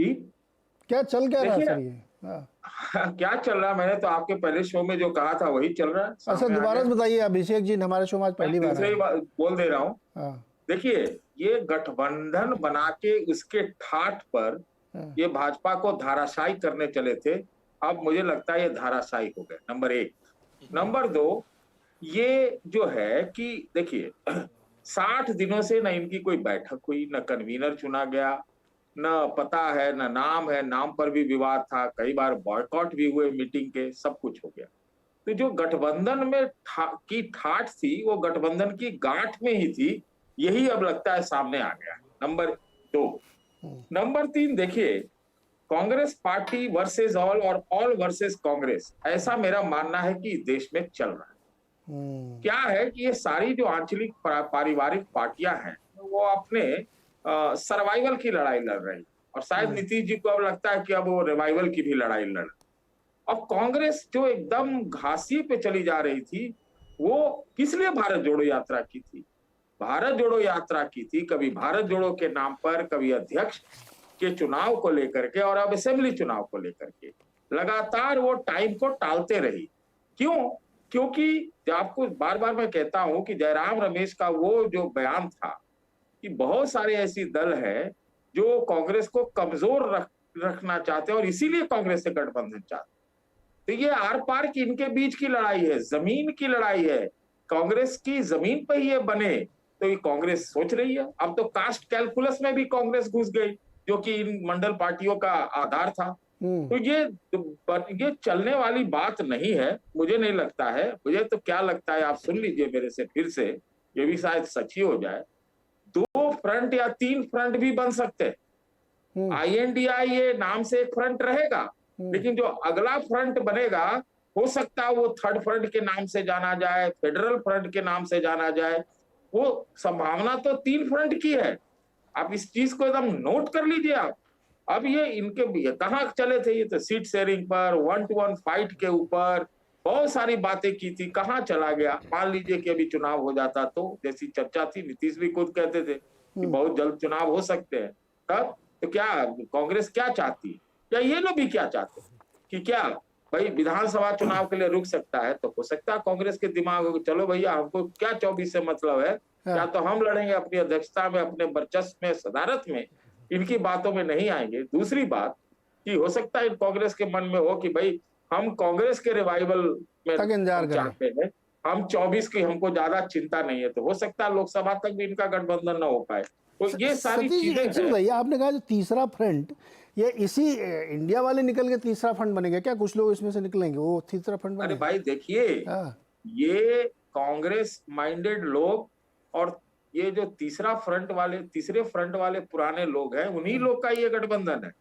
जी क्या चल क्या रहा है देखिए। सर ये? हाँ। क्या चल रहा है, मैंने तो आपके पहले शो में जो कहा था वही चल रहा है, अच्छा, सामने आ दोबारा गया। से बताइए, अभिषेक जी हमारे शो में आज मैं पहली बार दूसरी आए। बात बोल दे रहा हूँ। हाँ। देखिए, ये गठबंधन बना के उसके ठाठ पर हाँ। ये भाजपा को धाराशायी करने चले थे। अब मुझे लगता है ये धाराशायी हो गए, नंबर एक। नंबर दो, ये जो है कि देखिए 60 दिनों से न इनकी कोई बैठक हुई, न कन्वीनर चुना गया, न पता है, न नाम है, नाम पर भी विवाद था, कई बार बॉयकॉट भी हुए मीटिंग के, सब कुछ हो गया। तो जो गठबंधन में की ठाठ थी वो गठबंधन की गांठ में ही थी, यही अब लगता है सामने आ गया है। नंबर दो। नंबर तीन, देखिए, कांग्रेस पार्टी वर्सेस ऑल और ऑल वर्सेस कांग्रेस, ऐसा मेरा मानना है कि देश में चल रहा है। क्या है कि ये सारी जो आंचलिक पारिवारिक पार्टियां हैं वो अपने सर्वाइवल की लड़ाई लड़ रही, और शायद नीतीश जी को अब लगता है कि अब वो रिवाइवल की भी लड़ाई लड़। और कांग्रेस जो एकदम घासी पे चली जा रही थी, वो किस लिए भारत जोड़ो यात्रा की थी? भारत जोड़ो यात्रा की थी, कभी भारत जोड़ो के नाम पर, कभी अध्यक्ष के चुनाव को लेकर के, और अब असेंबली चुनाव को लेकर के लगातार वो टाइम को टालते रही। क्यों? क्योंकि आपको बार बार मैं कहता हूं कि जयराम रमेश का वो जो बयान था कि बहुत सारे ऐसी दल है जो कांग्रेस को कमजोर रखना चाहते हैं और इसीलिए कांग्रेस से गठबंधन चाहते हैं। तो ये आर पार की इनके बीच की लड़ाई है, जमीन की लड़ाई है। कांग्रेस की जमीन पे ये बने, तो ये कांग्रेस सोच रही है। अब तो कास्ट कैलकुलस में भी कांग्रेस घुस गई, जो कि इन मंडल पार्टियों का आधार था। तो ये चलने वाली बात नहीं है, मुझे नहीं लगता है। मुझे तो क्या लगता है, आप सुन लीजिए मेरे से फिर से, ये भी शायद सच ही हो जाए। 2 फ्रंट या 3 फ्रंट भी बन सकते हैं। INDI ये नाम से एक फ्रंट रहेगा, लेकिन जो अगला फ्रंट बनेगा, हो सकता है वो थर्ड फ्रंट के नाम से जाना जाए, फेडरल फ्रंट के नाम से जाना जाए। वो संभावना तो 3 फ्रंट की है। आप इस चीज को एकदम नोट कर लीजिए आप। अब ये इनके कहाँ चले थे, ये तो सीट शेयरिंग पर, 1 to 1 फाइट के ऊपर बहुत सारी बातें की थी, कहाँ चला गया? मान लीजिए कि अभी चुनाव हो जाता तो जैसी चर्चा थी, नीतीश भी खुद कहते थे कि बहुत जल्द चुनाव हो सकते हैं। तब तो क्या कांग्रेस क्या चाहती है, या ये लोग भी क्या चाहते हैं कि क्या भाई विधानसभा चुनाव के लिए रुक सकता है? तो हो सकता है कांग्रेस के दिमाग में, चलो भैया हमको क्या 24 से मतलब है, क्या तो हम लड़ेंगे अपनी अध्यक्षता में, अपने वर्चस्व में, सदारत में, इनकी बातों में नहीं आएंगे। दूसरी बात कि हो सकता है कांग्रेस के मन में हो कि भाई हम कांग्रेस के रिवाइवल में तक इंतजार हम करें। चाहते हैं, हम 24 की हमको ज्यादा चिंता नहीं है। तो हो सकता है लोकसभा तक भी इनका गठबंधन न हो पाए। तो ये सारी सतीश जी, चीजें एक चीज हैं। बताइए, आपने कहा जो तीसरा फ्रंट, ये इसी इंडिया वाले निकल के तीसरा फ्रंट बनेगा क्या? कुछ लोग इसमें से निकलेंगे, वो तीसरा फ्रंट अरे बनेगा? भाई देखिए, हाँ। ये कांग्रेस माइंडेड लोग और ये जो तीसरे फ्रंट वाले पुराने लोग हैं, उन्हीं लोग का ये गठबंधन है हाँ।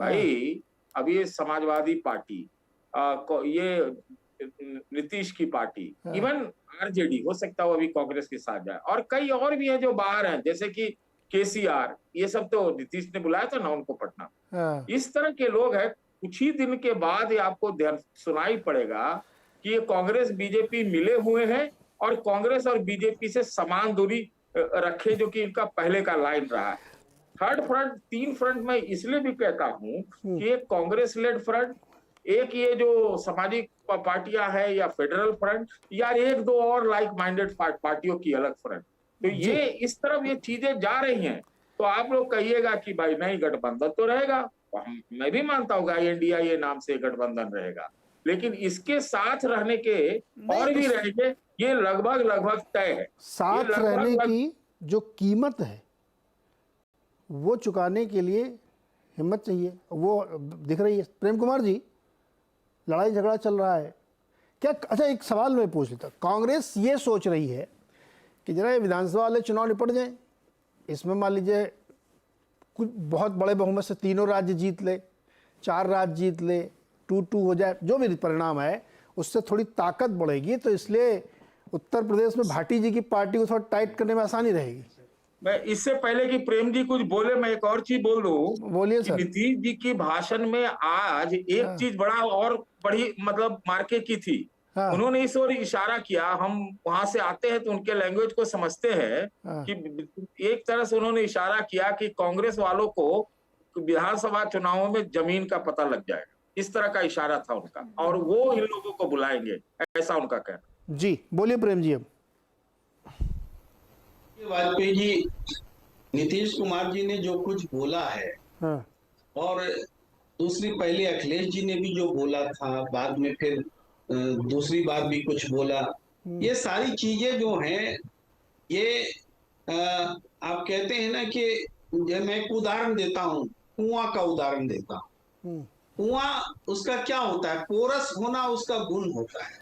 भाई। अब ये समाजवादी पार्टी, ये नीतीश की पार्टी, हाँ। इवन RJD हो सकता है वो अभी कांग्रेस के साथ जाए, और कई और भी हैं जो बाहर हैं, जैसे कि KCR, ये सब तो नीतीश ने बुलाया था ना उनको पटना। हाँ। इस तरह के लोग हैं। कुछ ही दिन के बाद ये आपको ध्यान सुनाई पड़ेगा कि ये कांग्रेस बीजेपी मिले हुए हैं, और कांग्रेस और बीजेपी से समान दूरी रखे, जो कि इनका पहले का लाइन रहा है। थर्ड फ्रंट, 3 फ्रंट मैं इसलिए भी कहता हूं कि एक कांग्रेस लेड फ्रंट, एक ये जो सामाजिक पार्टियां हैं या फेडरल फ्रंट, या एक दो और लाइक माइंडेड पार्टियों की अलग फ्रंट। तो जी। ये इस तरफ ये चीजें जा रही हैं। तो आप लोग कहिएगा कि भाई नहीं गठबंधन तो रहेगा, तो मैं भी मानता हूँ INDI नाम से गठबंधन रहेगा, लेकिन इसके साथ रहने के नहीं, और भी रहेंगे, ये लगभग लगभग तय है। ये साथ रहने लगभग की जो कीमत है वो चुकाने के लिए हिम्मत चाहिए, वो दिख रही है। प्रेम कुमार जी, लड़ाई झगड़ा चल रहा है क्या? अच्छा, एक सवाल मैं पूछ लेता, कांग्रेस ये सोच रही है कि जरा ये विधानसभा वाले चुनाव निपट जाएं, इसमें मान लीजिए कुछ बहुत बड़े बहुमत से तीनों राज्य जीत ले, 4 राज्य जीत ले, 2-2 हो जाए, जो भी परिणाम है उससे थोड़ी ताकत बढ़ेगी, तो इसलिए उत्तर प्रदेश में भाटी जी की पार्टी को थोड़ा टाइट करने में आसानी रहेगी। मैं इससे पहले कि प्रेम जी कुछ बोले, मैं एक और चीज बोल दूं बोलिए कि सर। नीतीश जी की भाषण में आज एक हाँ। चीज बड़ा और बड़ी मतलब मार्के की थी। हाँ। उन्होंने इस ओर इशारा किया, हम वहां से आते हैं तो उनके लैंग्वेज को समझते हैं हाँ। कि एक तरह से उन्होंने इशारा किया कि कांग्रेस वालों को विधानसभा चुनावों में जमीन का पता लग जाएगा, इस तरह का इशारा था उनका, और वो इन लोगों को बुलाएंगे, ऐसा उनका कहना। जी बोलिए प्रेम जी। अब वाजपेयी जी, नीतीश कुमार जी ने जो कुछ बोला है, हाँ, और दूसरी पहले अखिलेश जी ने भी जो बोला था, बाद में फिर दूसरी बार भी कुछ बोला, ये सारी चीजें जो हैं, ये आप कहते हैं ना कि मैं एक उदाहरण देता हूँ, कुआं का उदाहरण देता हूँ। कुआं उसका क्या होता है, पोरस होना उसका गुण होता है।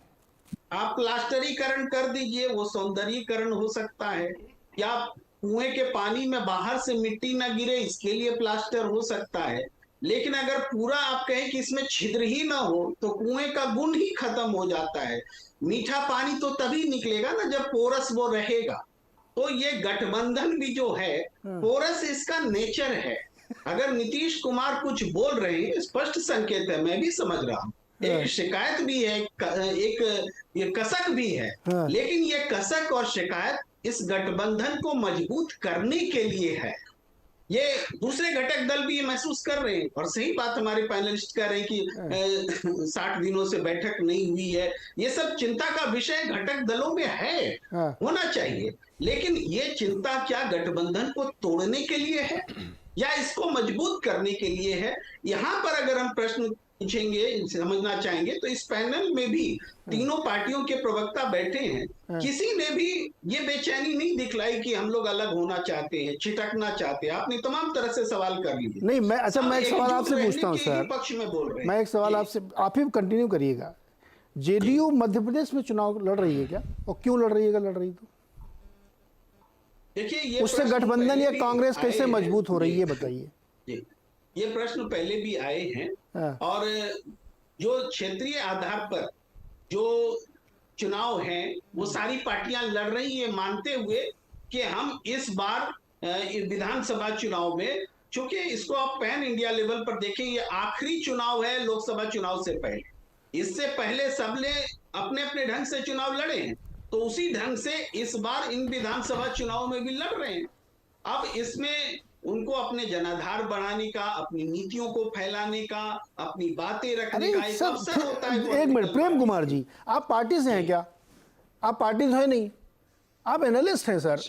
आप प्लास्टरीकरण कर दीजिए, वो सौंदर्यीकरण हो सकता है, या कुएं के पानी में बाहर से मिट्टी ना गिरे इसके लिए प्लास्टर हो सकता है। लेकिन अगर पूरा आप कहें कि इसमें छिद्र ही ना हो तो कुएं का गुण ही खत्म हो जाता है। मीठा पानी तो तभी निकलेगा ना जब पोरस वो रहेगा। तो ये गठबंधन भी जो है, पोरस इसका नेचर है। अगर नीतीश कुमार कुछ बोल रहे हैं, स्पष्ट संकेत है, मैं भी समझ रहा हूं, एक शिकायत भी है, एक ये कसक भी है, लेकिन ये कसक और शिकायत इस गठबंधन को मजबूत करने के लिए है। ये दूसरे घटक दल भी ये महसूस कर रहे हैं, और सही बात हमारे पैनलिस्ट कह रहे हैं कि 60 दिनों से बैठक नहीं हुई है। ये सब चिंता का विषय घटक दलों में है, होना चाहिए, लेकिन ये चिंता क्या गठबंधन को तोड़ने के लिए है या इसको मजबूत करने के लिए है? यहां पर अगर हम प्रश्न पूछेंगे, समझना चाहेंगे, तो इस पैनल में भी तीनों पार्टियों के प्रवक्ता बैठे हैं, किसी ने भी ये बेचैनी नहीं दिखलाई कि हम लोग अलग होना चाहते हैं, छिटकना चाहते हैं। आपने तमाम तरह से सवाल कर लिए। नहीं, मैं अच्छा, मैं एक सवाल आपसे पूछता हूँ सर, पक्ष में बोल रहे हैं। मैं एक सवाल आपसे, आप ही कंटिन्यू करिएगा। जेडीयू मध्य प्रदेश में चुनाव लड़ रही है क्या, और क्यों लड़ रही है? लड़ रही तो देखिए, ये उससे गठबंधन या कांग्रेस कैसे मजबूत हो रही है, बताइए। ये प्रश्न पहले भी आए हैं, और जो क्षेत्रीय आधार पर जो चुनाव हैं वो सारी पार्टियां लड़ रही है, मानते हुए कि हम इस बार विधानसभा चुनाव में, चूंकि इसको आप पैन इंडिया लेवल पर देखें, ये आखिरी चुनाव है लोकसभा चुनाव से पहले। इससे पहले सबने अपने अपने ढंग से चुनाव लड़े हैं, तो उसी ढंग से इस बार इन विधानसभा चुनाव में भी लड़ रहे हैं। अब इसमें उनको अपने जनाधार बढ़ाने का, अपनी नीतियों को फैलाने का, अपनी बातें रखने का एक अवसर होता है। एक मिनट, प्रेम कुमार जी, आप पार्टी से हैं क्या? आप पार्टी से है नहीं, आप एनालिस्ट हैं सर।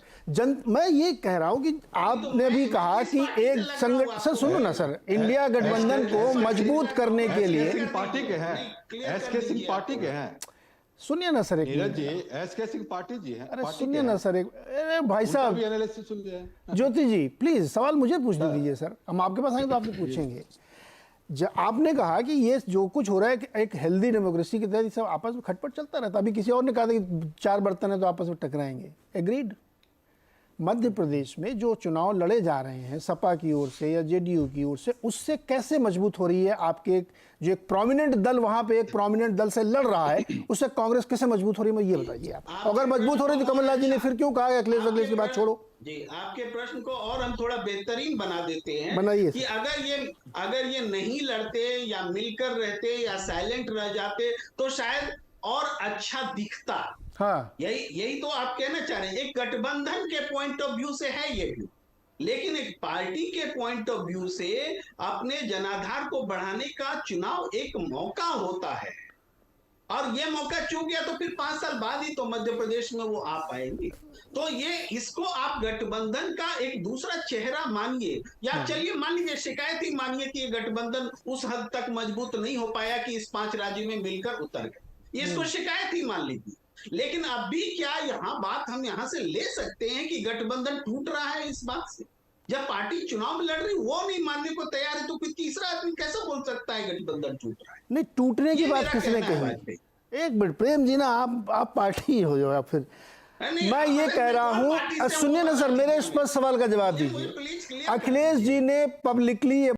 मैं ये कह रहा हूं कि आपने भी कहा कि एक संगठन, सर सुनो ना सर, इंडिया गठबंधन को मजबूत करने के लिए पार्टी के हैं, एसके सिंह पार्टी के हैं। सुनिए ना सर, एक जी एसके सिंह पार्टी जी हैं। अरे सुनिए ना सर, एक, अरे भाई साहब, सुन लिया। ज्योति जी प्लीज सवाल मुझे पूछने दीजिए सर, हम आपके पास आएंगे तो आपसे पूछेंगे। आपने कहा कि ये जो कुछ हो रहा है एक हेल्दी डेमोक्रेसी के तहत सब आपस में खटपट चलता रहता। अभी किसी और ने कहा था कि 4 बर्तन है तो आपस में टकराएंगे, एग्रीड। मध्य प्रदेश में जो चुनाव लड़े जा रहे हैं सपा की ओर से या जेडीयू की ओर से, उससे कैसे मजबूत हो रही है आपके जो एक प्रोमिनेंट दल वहां पे एक प्रोमिनेंट दल से लड़ रहा है, उससे कांग्रेस कैसे मजबूत हो रही है, मैं ये बताइए आप। अगर मजबूत हो रही तो कमलनाथ जी ने फिर क्यों कहा अखिलेश की बात छोड़ो? जी, आपके प्रश्न को और हम थोड़ा बेहतरीन बना देते हैं, बनाइए कि अगर ये नहीं लड़ते या मिलकर रहते या साइलेंट रह जाते तो शायद और अच्छा दिखता। हाँ, यही तो आप कहना चाह रहे हैं। एक गठबंधन के पॉइंट ऑफ व्यू से है ये व्यू, लेकिन एक पार्टी के पॉइंट ऑफ व्यू से अपने जनाधार को बढ़ाने का चुनाव एक मौका होता है, और ये मौका चूक गया तो फिर 5 साल बाद ही तो मध्य प्रदेश में वो आ पाएंगे। तो ये इसको आप गठबंधन का एक दूसरा चेहरा मानिए, या चलिए मान लीजिए शिकायत ही मानिए कि ये गठबंधन उस हद तक मजबूत नहीं हो पाया कि इस 5 राज्यों में मिलकर उतर गए, इसको शिकायत ही मान लीजिए। लेकिन अब भी क्या बात हम यहां से ले सकते हैं कि गठबंधन टूट रहा है इस बात से? जब पार्टी चुनाव में लड़ रही वो नहीं मानने को तैयार है, तो कोई तीसरा आदमी कैसे बोल सकता है गठबंधन टूट रहा है? नहीं, टूटने की बात किसने कही? एक मिनट प्रेम जी ना, आप पार्टी हो जाओ फिर। मैं ये कह रहा हूं, सुनिए ना सर, मेरे स्पष्ट सवाल का जवाब दीजिए। अखिलेश जी ने पब्लिकली ये